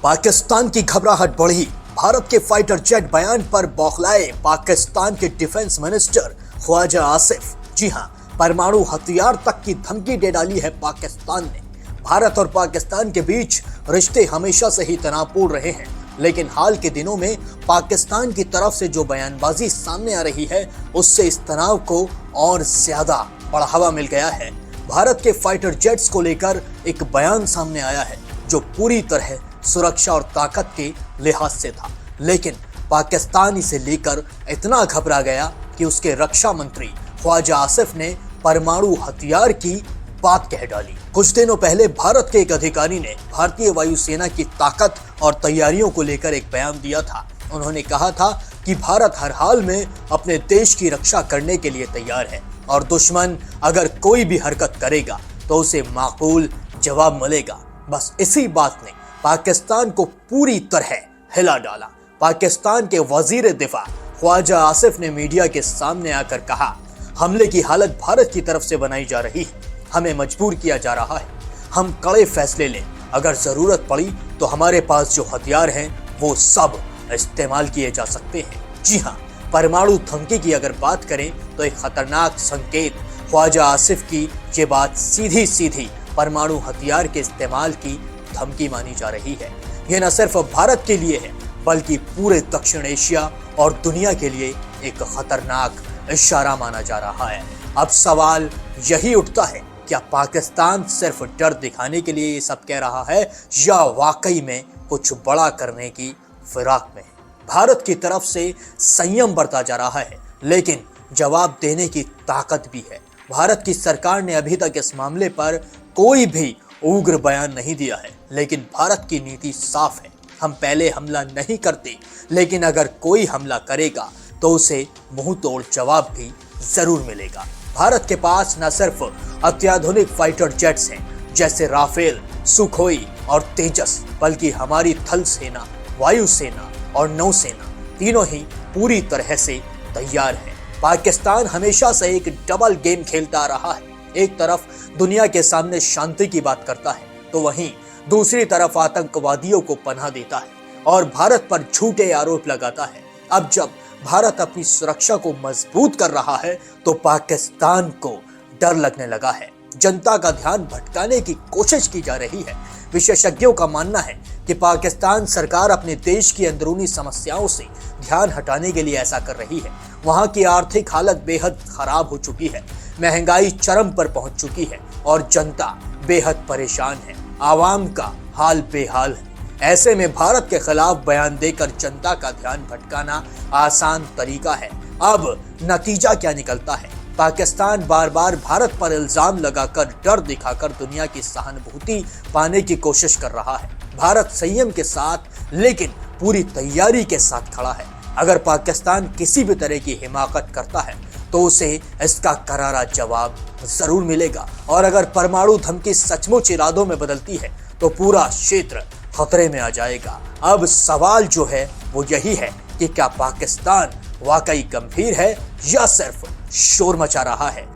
पाकिस्तान की घबराहट बढ़ी। भारत के फाइटर जेट बयान पर बौखलाए पाकिस्तान के डिफेंस मिनिस्टर ख्वाजा आसिफ। जी हां, परमाणु हथियार तक की धमकी दे डाली है पाकिस्तान ने। भारत और पाकिस्तान के बीच रिश्ते हमेशा से ही तनावपूर्ण रहे हैं, लेकिन हाल के दिनों में पाकिस्तान की तरफ से जो बयानबाजी सामने आ रही है, उससे इस तनाव को और ज्यादा बढ़ावा मिल गया है। भारत के फाइटर जेट्स को लेकर एक बयान सामने आया है जो पूरी तरह सुरक्षा और ताकत के लिहाज से था, लेकिन पाकिस्तान इसे लेकर इतना घबरा गया कि उसके रक्षा मंत्री ख्वाजा आसिफ ने परमाणु हथियार की बात कह डाली। कुछ दिनों पहले भारत के एक अधिकारी ने भारतीय वायुसेना की ताकत और तैयारियों को लेकर एक बयान दिया था। उन्होंने कहा था कि भारत हर हाल में अपने देश की रक्षा करने के लिए तैयार है और दुश्मन अगर कोई भी हरकत करेगा तो उसे माकूल जवाब मिलेगा। बस इसी बात ने पाकिस्तान को पूरी तरह हिला डाला। पाकिस्तान के वजीर दिफा ख्वाजा आसिफ ने मीडिया के सामने आकर कहा, हमले की हालत भारत की तरफ से बनाई जा रही है, हमें मजबूर किया जा रहा है, हम कड़े फैसले लें, अगर जरूरत पड़ी तो हमारे पास जो हथियार हैं वो सब इस्तेमाल किए जा सकते हैं। जी हाँ, परमाणु धमकी की अगर बात करें तो एक खतरनाक संकेत ख्वाजा आसिफ की ये बात सीधी सीधी परमाणु हथियार के इस्तेमाल की धमकी मानी जा रही है। यह न सिर्फ भारत के लिए है बल्कि पूरे दक्षिण एशिया और दुनिया के लिए एक खतरनाक इशारा माना जा रहा है। अब सवाल यही उठता है, क्या पाकिस्तान सिर्फ डर दिखाने के लिए ये सब कह रहा है या वाकई में कुछ बड़ा करने की फिराक में है? भारत की तरफ से संयम बरता जा रहा है, लेकिन जवाब देने की ताकत भी है। भारत की सरकार ने अभी तक इस मामले पर कोई भी उग्र बयान नहीं दिया है, लेकिन भारत की नीति साफ है, हम पहले हमला नहीं करते, लेकिन अगर कोई हमला करेगा तो उसे मुंह तोड़ जवाब भी जरूर मिलेगा। भारत के पास न सिर्फ अत्याधुनिक फाइटर जेट्स हैं जैसे राफेल, सुखोई और तेजस, बल्कि हमारी थल सेना, वायु सेना और नौसेना तीनों ही पूरी तरह से तैयार है। पाकिस्तान हमेशा से एक डबल गेम खेलता आ रहा है। एक तरफ दुनिया के सामने शांति की बात करता है तो वहीं दूसरी तरफ आतंकवादियों को पनाह देता है और भारत पर झूठे आरोप लगाता है। अब जब भारत अपनी सुरक्षा को मजबूत कर रहा है तो पाकिस्तान को डर लगने लगा है। जनता का ध्यान भटकाने की कोशिश की जा रही है। विशेषज्ञों का मानना है कि पाकिस्तान सरकार अपने देश की अंदरूनी समस्याओं से ध्यान हटाने के लिए ऐसा कर रही है। वहां की आर्थिक हालत बेहद खराब हो चुकी है, महंगाई चरम पर पहुंच चुकी है और जनता बेहद परेशान है, आवाम का हाल बेहाल है। ऐसे में भारत के खिलाफ बयान देकर जनता का ध्यान भटकाना आसान तरीका है। अब नतीजा क्या निकलता है? पाकिस्तान बार बार भारत पर इल्जाम लगाकर डर दिखाकर दुनिया की सहानुभूति पाने की कोशिश कर रहा है। भारत संयम के साथ लेकिन पूरी तैयारी के साथ खड़ा है। अगर पाकिस्तान किसी भी तरह की हिमाकत करता है तो उसे इसका करारा जवाब जरूर मिलेगा, और अगर परमाणु धमकी सचमुच इरादों में बदलती है तो पूरा क्षेत्र खतरे में आ जाएगा। अब सवाल जो है वो यही है कि क्या पाकिस्तान वाकई गंभीर है या सिर्फ शोर मचा रहा है?